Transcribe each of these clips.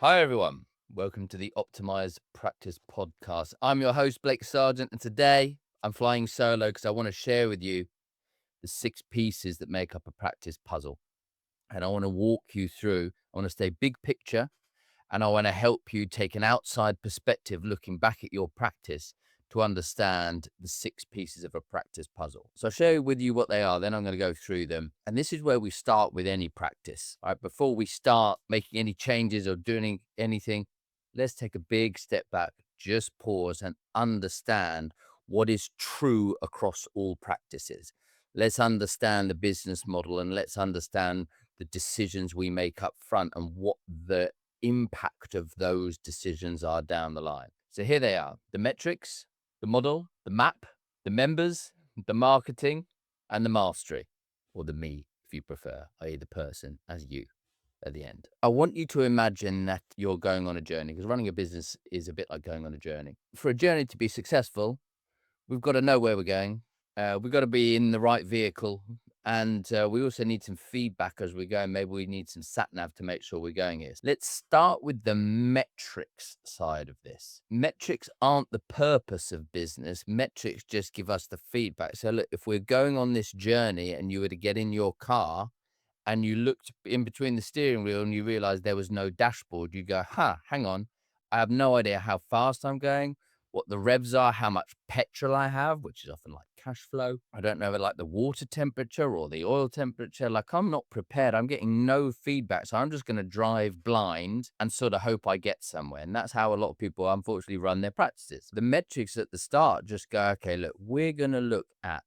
Hi, everyone. Welcome to the Optimised Practice Podcast. I'm your host, Blake Sargent, and today I'm flying solo because I want to share with you the 6 pieces that make up a practice puzzle. And I want to walk you through, I want to stay big picture, and I want to help you take an outside perspective looking back at your practice to understand the 6 pieces of a practice puzzle. So I'll share with you what they are, then I'm going to go through them. And this is where we start with any practice. Right? Before we start making any changes or doing anything, let's take a big step back, just pause and understand what is true across all practices. Let's understand the business model and let's understand the decisions we make up front and what the impact of those decisions are down the line. So here they are: the metrics, the model, the map, the members, the marketing, and the mastery, or the me, if you prefer, i.e., the person as you at the end. I want you to imagine that you're going on a journey, because running a business is a bit like going on a journey. For a journey to be successful, we've got to know where we're going. We've got to be in the right vehicle. And we also need some feedback as we go. Maybe we need some sat nav to make sure we're going here. Let's start with the metrics side of this. Metrics aren't the purpose of business. Metrics just give us the feedback. So look, if we're going on this journey and you were to get in your car and you looked in between the steering wheel and you realized there was no dashboard, you go, hang on. I have no idea how fast I'm going, what the revs are, how much petrol I have, which is often like cash flow. I don't know like the water temperature or the oil temperature. Like, I'm not prepared. I'm getting no feedback. So I'm just going to drive blind and sort of hope I get somewhere. And that's how a lot of people unfortunately run their practices. The metrics at the start just go, okay, look, we're going to look at,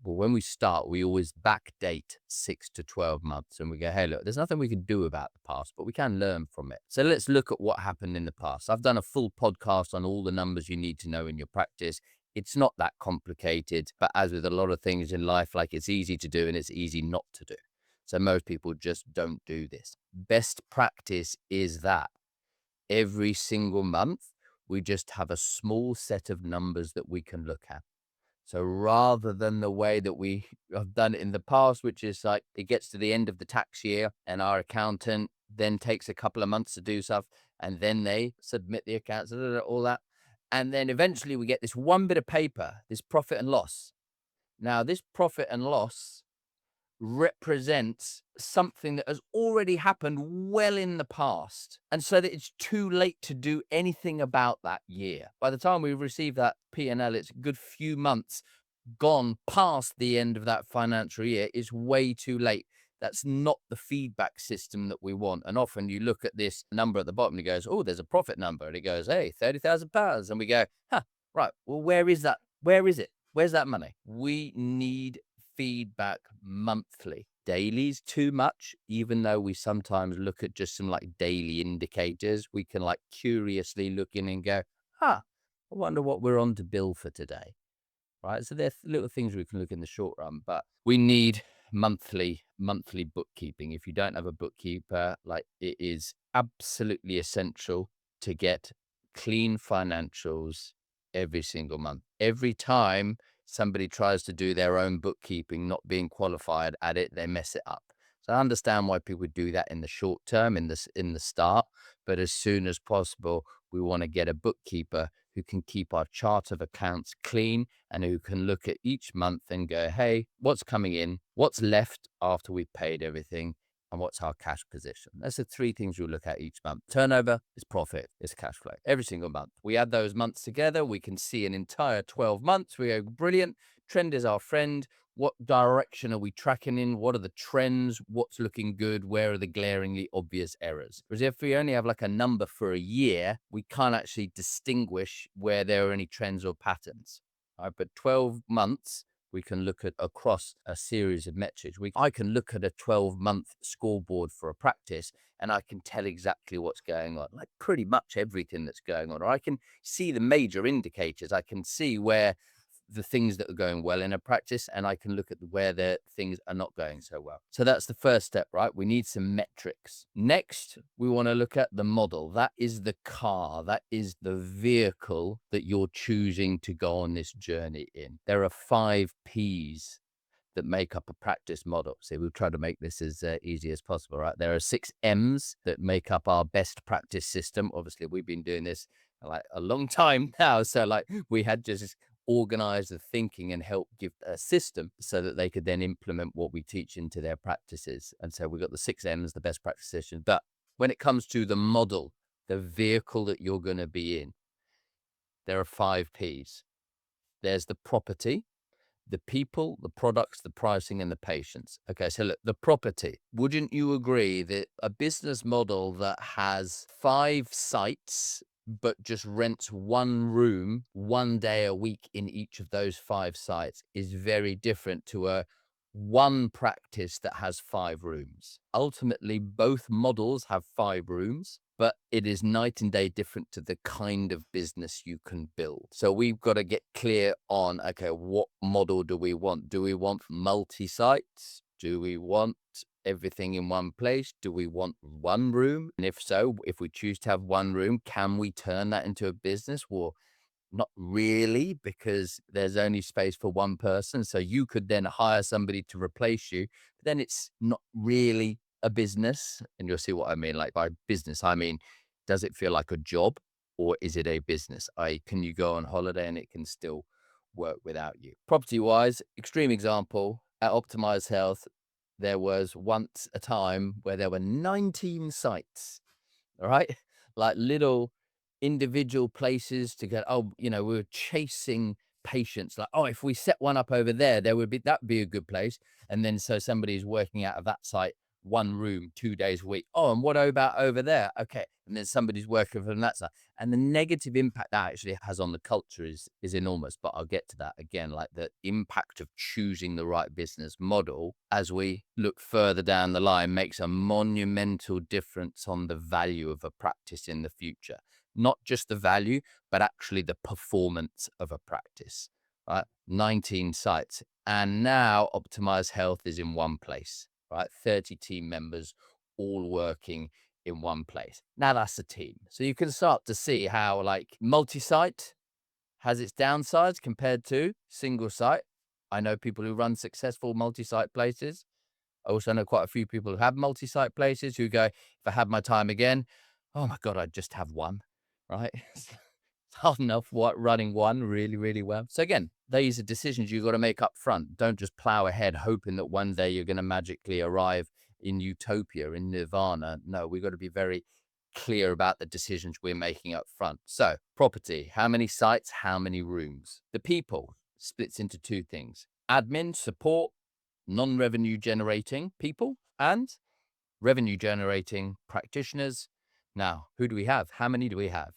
well, when we start, we always backdate 6 to 12 months and we go, hey, look, there's nothing we can do about the past, but we can learn from it. So let's look at what happened in the past. I've done a full podcast on all the numbers you need to know in your practice. It's not that complicated, but as with a lot of things in life, like, it's easy to do and it's easy not to do. So most people just don't do this. Best practice is that every single month, we just have a small set of numbers that we can look at. So rather than the way that we have done it in the past, which is like it gets to the end of the tax year and our accountant then takes a couple of months to do stuff and then they submit the accounts, all that. And then eventually we get this one bit of paper, this profit and loss. Now, this profit and loss represents something that has already happened well in the past. And so that it's too late to do anything about that year. By the time we receive that P&L, it's a good few months gone past the end of that financial year. Is way too late. That's not the feedback system that we want. And often you look at this number at the bottom and it goes, oh, there's a profit number. And it goes, hey, £30,000. And we go, right. Well, where is that? Where is it? Where's that money? We need feedback monthly. Daily's too much, even though we sometimes look at just some like daily indicators. We can like curiously look in and go, I wonder what we're on to bill for today. Right. So there's little things we can look in the short run, but we need monthly bookkeeping. If you don't have a bookkeeper, like, it is absolutely essential to get clean financials every single month. Every time somebody tries to do their own bookkeeping, not being qualified at it, they mess it up. So I understand why people do that in the short term, in the start, but as soon as possible, we want to get a bookkeeper who can keep our chart of accounts clean and who can look at each month and go, hey, what's coming in, what's left after we've paid everything, and what's our cash position. That's the 3 things we'll look at each month. Turnover is profit, is cash flow, every single month. We add those months together, we can see an entire 12 months. We go, brilliant, trend is our friend. What direction are we tracking in? What are the trends? What's looking good? Where are the glaringly obvious errors? Whereas if we only have like a number for a year, we can't actually distinguish where there are any trends or patterns. All right, but 12 months, we can look at across a series of metrics. I can look at a 12-month scoreboard for a practice and I can tell exactly what's going on, like pretty much everything that's going on. Or I can see the major indicators. I can see where the things that are going well in a practice, and I can look at where the things are not going so well. So that's the first step, right? We need some metrics. Next, we want to look at the model. That is the car. That is the vehicle that you're choosing to go on this journey in. There are 5 P's that make up a practice model. So we'll try to make this as easy as possible, right? There are 6 M's that make up our best practice system. Obviously, we've been doing this like a long time now. So like we had to just organize the thinking and help give a system so that they could then implement what we teach into their practices. And so we've got the 6 M's, the best practice system. But when it comes to the model, the vehicle that you're going to be in, there are 5 P's. There's the property, the people, the products, the pricing, and the patients. Okay, so look, the property. Wouldn't you agree that a business model that has 5 sites but just rents one room 1 day a week in each of those 5 sites is very different to a one practice that has 5 rooms? Ultimately, both models have 5 rooms, but it is night and day different to the kind of business you can build. So we've got to get clear on, okay, what model do we want? Do we want multi-sites? Do we want everything in one place? Do we want one room? And if so, if we choose to have one room, can we turn that into a business? Well, not really, because there's only space for one person. So you could then hire somebody to replace you. But then it's not really a business. And you'll see what I mean. Like by business, I mean, does it feel like a job or is it a business? Can you go on holiday and it can still work without you? Property wise, extreme example at Optimized Health, there was once a time where there were 19 sites, all right? Like little individual places to go. Oh, we were chasing patients. Like, oh, if we set one up over there, that'd be a good place. And then so somebody's working out of that site, one room, 2 days a week. Oh, and what about over there? Okay. And then somebody's working from that side. And the negative impact that actually has on the culture is enormous. But I'll get to that again, like the impact of choosing the right business model as we look further down the line makes a monumental difference on the value of a practice in the future. Not just the value, but actually the performance of a practice, right? 19 sites. And now Optimized Health is in one place, right? 30 team members all working in one place. Now that's a team. So you can start to see how like multi-site has its downsides compared to single site. I know people who run successful multi-site places. I also know quite a few people who have multi-site places who go, if I had my time again, oh my God, I'd just have one, right? It's hard enough running one really, really well. So again, these are decisions you've got to make up front. Don't just plow ahead hoping that one day you're going to magically arrive in utopia, in nirvana. No, we've got to be very clear about the decisions we're making up front. So property, how many sites, how many rooms? The people splits into 2 things: admin, support, non-revenue generating people, and revenue generating practitioners. Now, who do we have? How many do we have?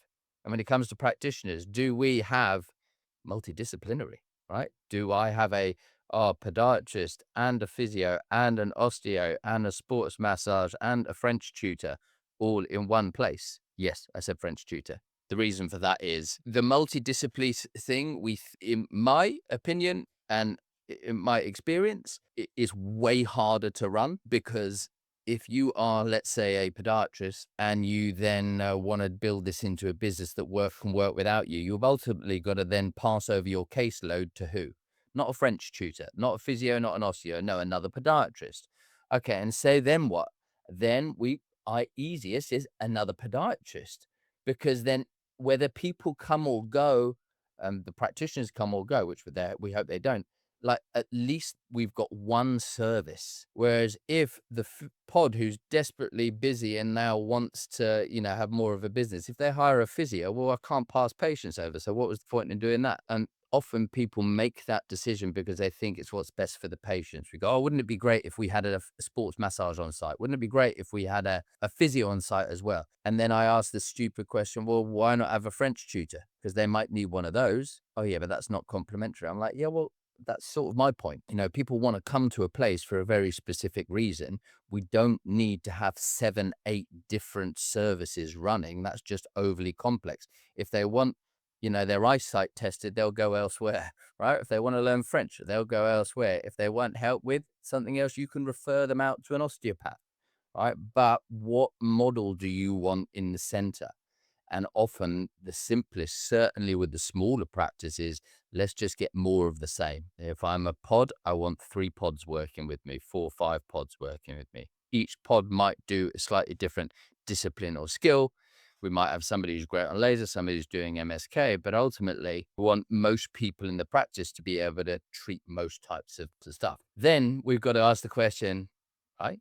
And when it comes to practitioners, do we have multidisciplinary, right? Do I have a podiatrist and a physio and an osteo and a sports massage and a French tutor all in one place? Yes, I said French tutor. The reason for that is the multidisciplinary thing, in my opinion and in my experience, it is way harder to run, because if you are, let's say, a podiatrist and you then want to build this into a business that can work without you, you've ultimately got to then pass over your caseload to who? Not a French tutor, not a physio, not an osteo, no, another podiatrist. Okay, and so then what? Then easiest is another podiatrist, because then whether people come or go, the practitioners come or go, which we hope they don't, like at least we've got one service. Whereas if the pod who's desperately busy and now wants to, have more of a business, if they hire a physio, well, I can't pass patients over. So what was the point in doing that? And often people make that decision because they think it's what's best for the patients. We go, oh, wouldn't it be great if we had a sports massage on site? Wouldn't it be great if we had a physio on site as well? And then I ask the stupid question, well, why not have a French tutor? Because they might need one of those. Oh yeah, but that's not complimentary. I'm like, yeah, well, that's sort of my point. People want to come to a place for a very specific reason. We don't need to have 7, 8 different services running. That's just overly complex. If they want, their eyesight tested, they'll go elsewhere, right? If they want to learn French, they'll go elsewhere. If they want help with something else, you can refer them out to an osteopath, right? But what model do you want in the center? And often the simplest, certainly with the smaller practices, Let's just get more of the same. If I'm a pod, I want 3 pods working with me, 4, 5 pods working with me. Each pod might do a slightly different discipline or skill. We might have somebody who's great on laser, somebody who's doing MSK, but ultimately we want most people in the practice to be able to treat most types of stuff. Then we've got to ask the question, right?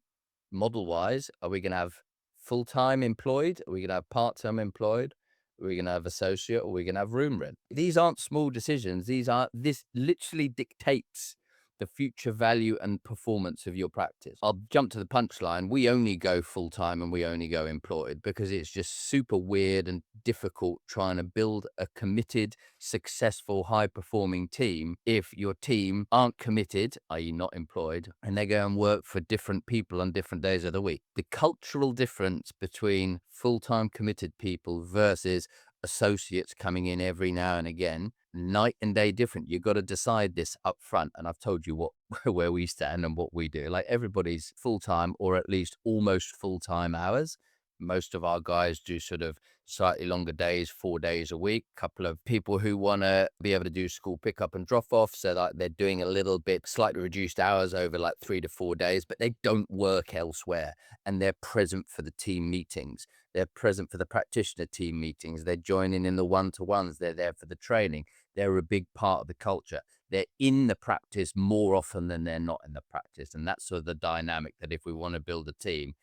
Model wise, are we going to have full-time employed? Are we going to have part-time employed? Are we going to have associate, or are we going to have room rent? These aren't small decisions. This literally dictates the future value and performance of your practice. I'll jump to the punchline. We only go full-time and we only go employed because it's just super weird and difficult trying to build a committed, successful, high-performing team if your team aren't committed, i.e. not employed, and they go and work for different people on different days of the week. The cultural difference between full-time committed people versus associates coming in every now and again, night and day different. You've got to decide this up front. And I've told you what where we stand and what we do. Like, everybody's full-time or at least almost full-time hours. Most of our guys do sort of slightly longer days, 4 days a week. Couple of people who want to be able to do school pickup and drop off, so that they're doing a little bit slightly reduced hours over like 3 to 4 days, but they don't work elsewhere and they're present for the team meetings. They're present for the practitioner team meetings. They're joining in the one-to-ones. They're there for the training. They're a big part of the culture. They're in the practice more often than they're not in the practice. And that's sort of the dynamic that if we want to build a team,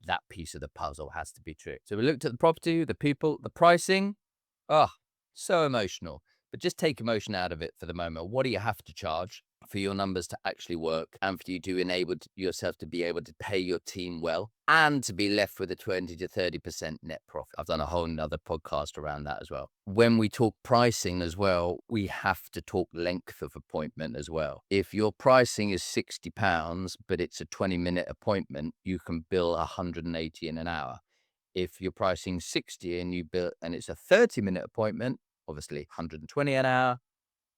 that piece of the puzzle has to be true. So we looked at the property, the people, the pricing. Oh, so emotional. But just take emotion out of it for the moment. What do you have to charge for your numbers to actually work and for you to enable yourself to be able to pay your team well and to be left with a 20 to 30% net profit? I've done a whole nother podcast around that as well. When we talk pricing as well, we have to talk length of appointment as well. If your pricing is £60, but it's a 20-minute appointment, you can bill 180 in an hour. If you're pricing 60 and you bill and it's a 30-minute appointment, obviously 120 an hour.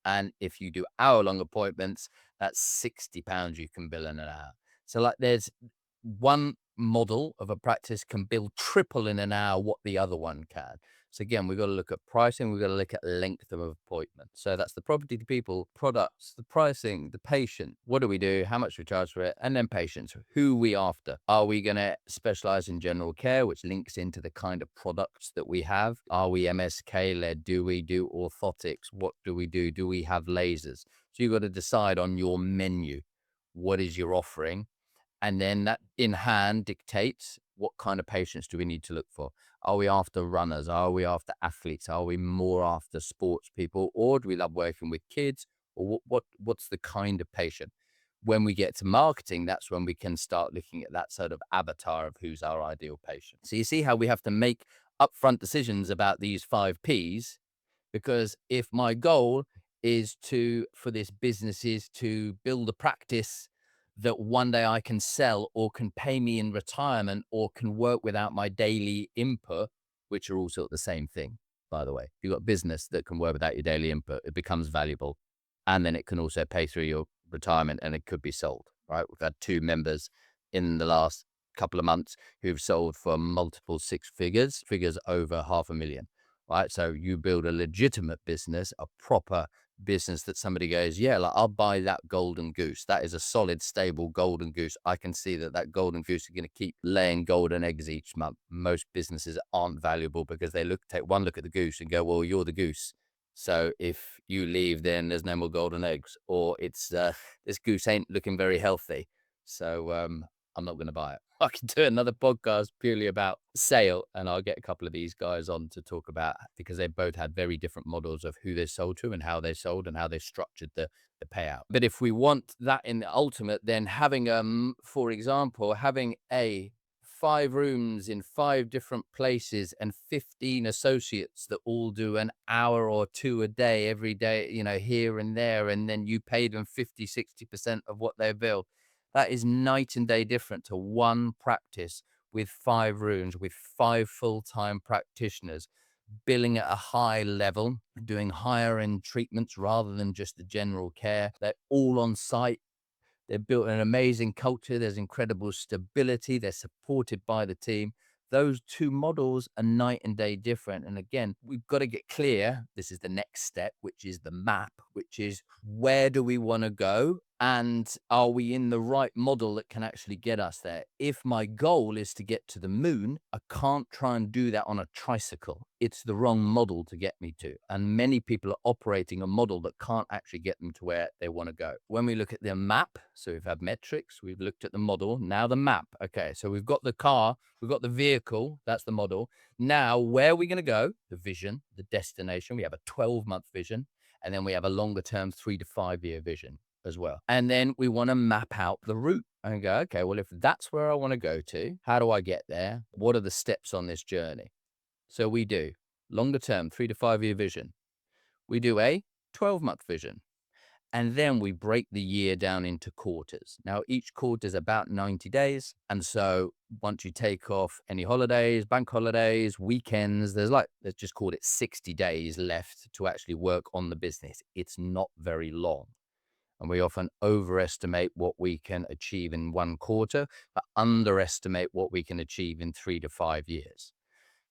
And if you do hour-long appointments, that's £60 you can bill in an hour. So like, there's one model of a practice can bill triple in an hour what the other one can. So again, we've got to look at pricing. We've got to look at length of appointment. So that's the property, the people, products, the pricing, the patient. What do we do? How much we charge for it? And then patients. Who are we after? Are we going to specialize in general care, which links into the kind of products that we have? Are we MSK led? Do we do orthotics? What do we do? Do we have lasers? So you've got to decide on your menu. What is your offering? And then that in hand dictates what kind of patients do we need to look for. Are we after runners? Are we after athletes? Are we more after sports people? Or do we love working with kids? Or what's the kind of patient? When we get to marketing, that's when we can start looking at that sort of avatar of who's our ideal patient. So you see how we have to make upfront decisions about these 5 Ps, because if my goal is for this business is to build a practice that one day I can sell or can pay me in retirement or can work without my daily input, which are all sort of the same thing, by the way. If you've got business that can work without your daily input, it becomes valuable. And then it can also pay through your retirement and it could be sold, right? We've had 2 members in the last couple of months who've sold for multiple 6 figures over 500,000, right? So you build a legitimate business, a proper business that somebody goes, yeah, like, I'll buy that golden goose. That is a solid, stable golden goose. I can see that golden goose is going to keep laying golden eggs each month. Most businesses aren't valuable because they take one look at the goose and go, well, you're the goose. So if you leave, then there's no more golden eggs, or it's this goose ain't looking very healthy. So I'm not going to buy it. I can do another podcast purely about sale, and I'll get a couple of these guys on to talk about, because they both had very different models of who they sold to and how they sold and how they structured the payout. But if we want that in the ultimate, then having, for example, having 5 rooms in 5 different places and 15 associates that all do an hour or 2 a day, every day, here and there, and then you pay them 50, 60% of what they bill. That is night and day different to one practice with 5 rooms, with 5 full-time practitioners, billing at a high level, doing higher end treatments rather than just the general care. They're all on site. They've built an amazing culture. There's incredible stability. They're supported by the team. those two models are night and day different. And again, we've got to get clear. This is the next step, which is the map, which is where do we want to go? And are we in the right model that can actually get us there? If my goal is to get to the moon, I can't try and do that on a tricycle. It's the wrong model to get me to. And many people are operating a model that can't actually get them to where they want to go. When we look at the map, so we've had metrics, we've looked at the model, now the map. Okay, so we've got the car, we've got the vehicle, that's the model. Now, where are we going to go? The vision, the destination. We have a 12-month vision, and then we have a longer term 3 to 5 year vision as well. And then we want to map out the route and go, okay, well, if that's where I want to go to, how do I get there? What are the steps on this journey? So we do longer term, 3 to 5 year vision. We do a 12-month vision. And then we break the year down into quarters. Now, each quarter is about 90 days. And so once you take off any holidays, bank holidays, weekends, let's just call it 60 days left to actually work on the business. It's not very long. And we often overestimate what we can achieve in one quarter, but underestimate what we can achieve in 3 to 5 years.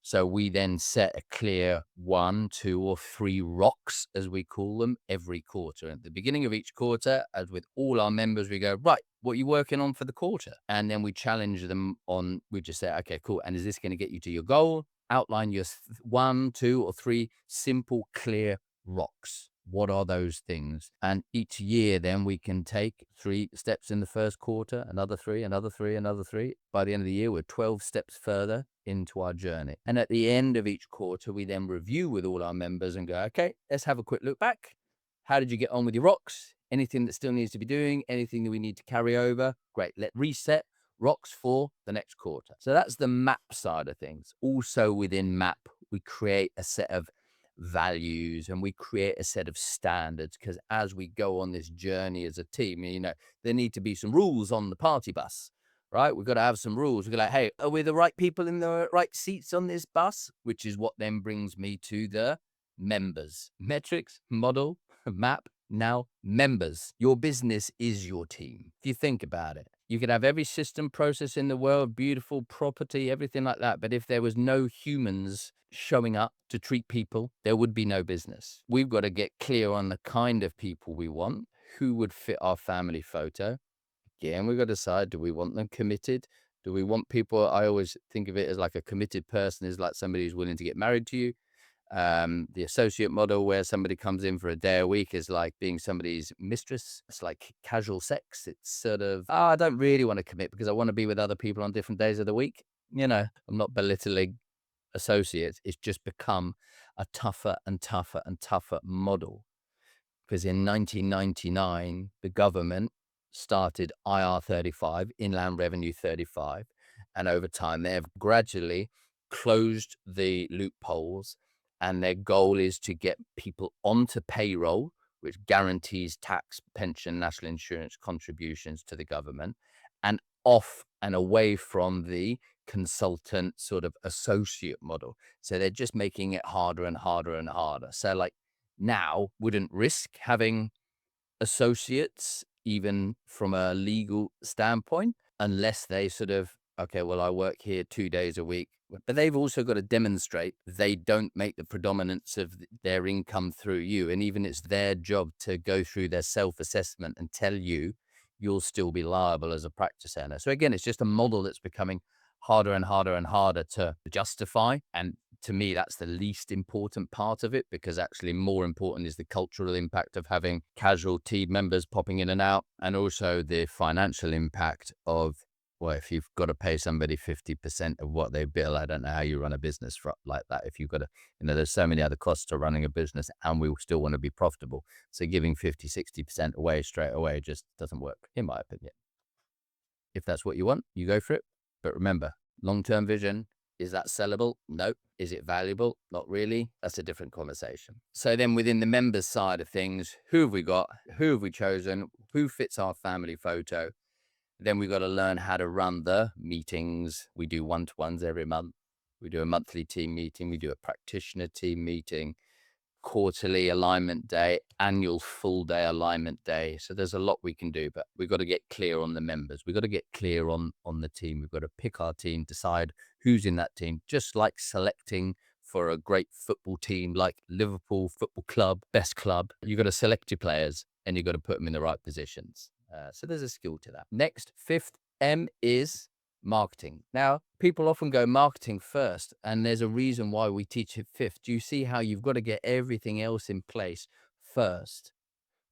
So we then set a clear 1, 2, or 3 rocks, as we call them, every quarter. At the beginning of each quarter, as with all our members, we go, right, what are you working on for the quarter? And then we challenge them on, we just say, okay, cool. And is this going to get you to your goal? Outline your 1, 2, or 3 simple, clear rocks. What are those things? And each year, then we can take 3 steps in the first quarter, another 3, another 3, another 3. By the end of the year, we're 12 steps further into our journey. And at the end of each quarter, we then review with all our members and go, okay, let's have a quick look back. How did you get on with your rocks? Anything that still needs to be doing? Anything that we need to carry over? Great. Let's reset rocks for the next quarter. So that's the map side of things. Also within map, we create a set of values and we create a set of standards, because as we go on this journey as a team, there need to be some rules on the party bus, right? We've got to have some rules. We're like, hey, are we the right people in the right seats on this bus? Which is what then brings me to the members. Metrics, model, map, now members. Your business is your team. If you think about it, you could have every system process in the world, beautiful property, everything like that. But if there was no humans showing up to treat people, there would be no business. We've got to get clear on the kind of people we want, who would fit our family photo. Again, we've got to decide, do we want them committed? Do we want people? I always think of it as like a committed person is like somebody who's willing to get married to you. The associate model, where somebody comes in for a day a week, is like being somebody's mistress. It's like casual sex. It's sort of, I don't really want to commit because I want to be with other people on different days of the week. I'm not belittling associates. It's just become a tougher and tougher and tougher model. Because in 1999, the government started IR35, Inland Revenue 35, and over time they have gradually closed the loopholes, and their goal is to get people onto payroll, which guarantees tax, pension, national insurance contributions to the government, and off and away from the consultant sort of associate model. So they're just making it harder and harder and harder. So like now wouldn't risk having associates, even from a legal standpoint, unless they sort of, okay, well, I work here 2 days a week. But they've also got to demonstrate they don't make the predominance of their income through you. And even it's their job to go through their self-assessment and tell you you'll still be liable as a practice owner. So again, it's just a model that's becoming harder and harder and harder to justify. And to me, that's the least important part of it, because actually more important is the cultural impact of having casual team members popping in and out, and also the financial impact of, well, if you've got to pay somebody 50% of what they bill, I don't know how you run a business like that. If you've got to, there's so many other costs to running a business, and we still want to be profitable. So giving 50, 60% away straight away just doesn't work, in my opinion. If that's what you want, you go for it. But remember, long-term vision, is that sellable? No. Is it valuable? Not really. That's a different conversation. So then within the members side of things, who have we got? Who have we chosen? Who fits our family photo? Then we've got to learn how to run the meetings. We do one-to-ones every month. We do a monthly team meeting. We do a practitioner team meeting. quarterly alignment day, annual full day alignment day. So there's a lot we can do, but we've got to get clear on the members. We've got to get clear on the team. We've got to pick our team, decide who's in that team, just like selecting for a great football team like Liverpool Football Club, best club. You've got to select your players and you've got to put them in the right positions. So there's a skill to that. Next, fifth M is marketing. Now, people often go marketing first, and there's a reason why we teach it fifth. Do you see how you've got to get everything else in place first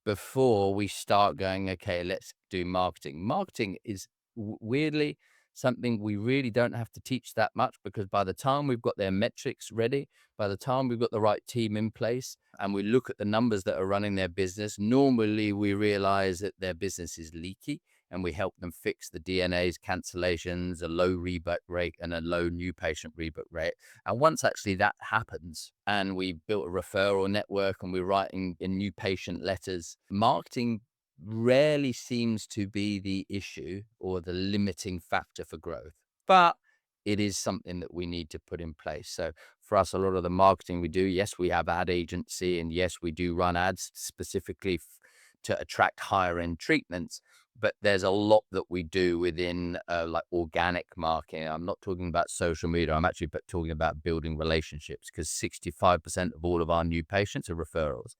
before we start going, okay, let's do marketing? Marketing is weirdly something we really don't have to teach that much, because by the time we've got their metrics ready, by the time we've got the right team in place and we look at the numbers that are running their business, normally we realize that their business is leaky, and we help them fix the DNAs, cancellations, a low rebook rate and a low new patient rebook rate. And once actually that happens and we built a referral network and we're writing in new patient letters, marketing rarely seems to be the issue or the limiting factor for growth. But it is something that we need to put in place. So for us, a lot of the marketing we do, yes, we have ad agency, and yes, we do run ads specifically to attract higher end treatments. But there's a lot that we do within like organic marketing. I'm not talking about social media. I'm actually talking about building relationships, because 65% of all of our new patients are referrals,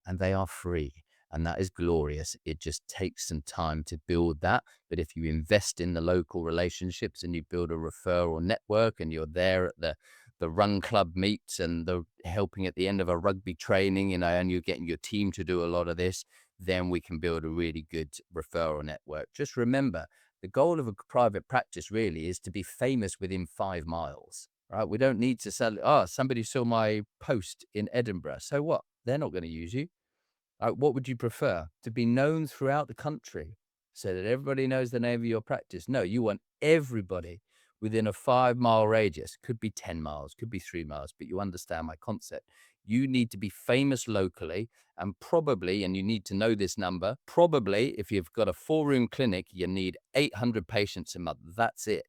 and they are free. And that is glorious. It just takes some time to build that. But if you invest in the local relationships and you build a referral network, and you're there at the run club meets and the helping at the end of a rugby training, and you're getting your team to do a lot of this, then we can build a really good referral network. Just remember, the goal of a private practice really is to be famous within 5 miles, right? We don't need to sell, somebody saw my post in Edinburgh. So what? They're not going to use you. What would you prefer? To be known throughout the country so that everybody knows the name of your practice? No, you want everybody within a 5-mile radius. Could be 10 miles, could be 3 miles, but you understand my concept. You need to be famous locally, and probably, and you need to know this number, probably if you've got a 4-room clinic, you need 800 patients a month. That's it.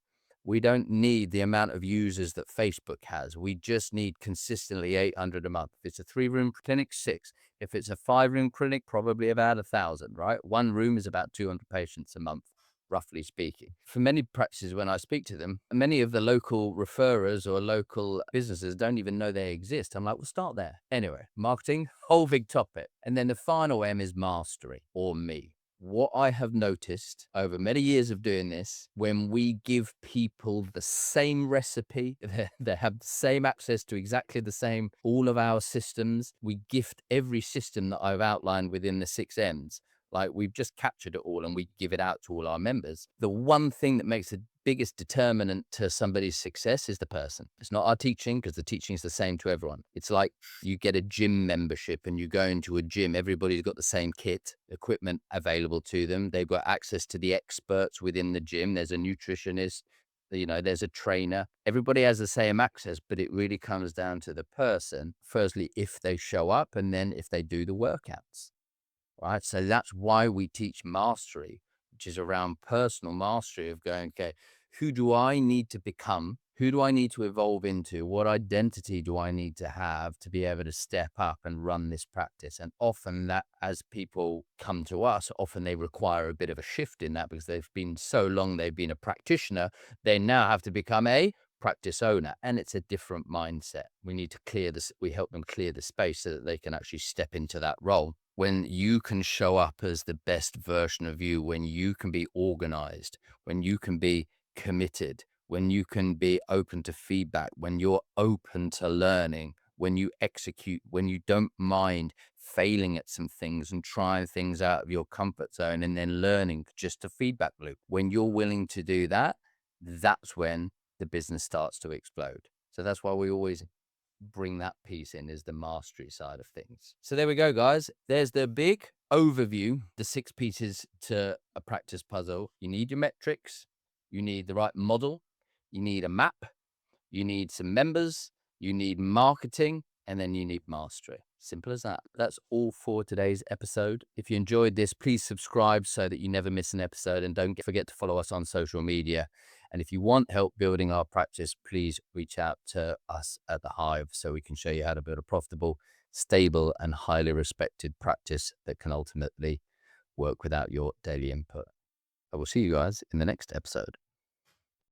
We don't need the amount of users that Facebook has. We just need consistently 800 a month. If it's a 3-room clinic, 6. If it's a 5-room clinic, probably about 1,000, right? 1 room is about 200 patients a month, roughly speaking. For many practices, when I speak to them, many of the local referrers or local businesses don't even know they exist. I'm like, well, start there. Anyway, marketing, whole big topic. And then the final M is mastery, or me. What I have noticed over many years of doing this, when we give people the same recipe, they have the same access to exactly the same, all of our systems, we gift every system that I've outlined within the 6 M's. Like, we've just captured it all and we give it out to all our members. The one thing that makes the biggest determinant to somebody's success is the person. It's not our teaching, because the teaching is the same to everyone. It's like you get a gym membership and you go into a gym, everybody's got the same kit, equipment available to them. They've got access to the experts within the gym. There's a nutritionist, there's a trainer. Everybody has the same access, but it really comes down to the person. Firstly, if they show up, and then if they do the workouts. Right. So that's why we teach mastery, which is around personal mastery of going, okay, who do I need to become? Who do I need to evolve into? What identity do I need to have to be able to step up and run this practice? And often that, as people come to us, often they require a bit of a shift in that, because they've been so long, they've been a practitioner. They now have to become a practice owner, and it's a different mindset. We need to clear this. We help them clear the space so that they can actually step into that role. When you can show up as the best version of you, when you can be organized, when you can be committed, when you can be open to feedback, when you're open to learning, when you execute, when you don't mind failing at some things and trying things out of your comfort zone and then learning, just a feedback loop. When you're willing to do that, that's when the business starts to explode. So that's why we always bring that piece in, is the mastery side of things. So there we go, guys. There's the big overview, the 6 pieces to a practice puzzle. You need your metrics, you need the right model, you need a map, you need some members, you need marketing, and then you need mastery. Simple as that. That's all for today's episode. If you enjoyed this, please subscribe so that you never miss an episode, and don't forget to follow us on social media. And if you want help building our practice, please reach out to us at The Hive so we can show you how to build a profitable, stable and highly respected practice that can ultimately work without your daily input. I will see you guys in the next episode.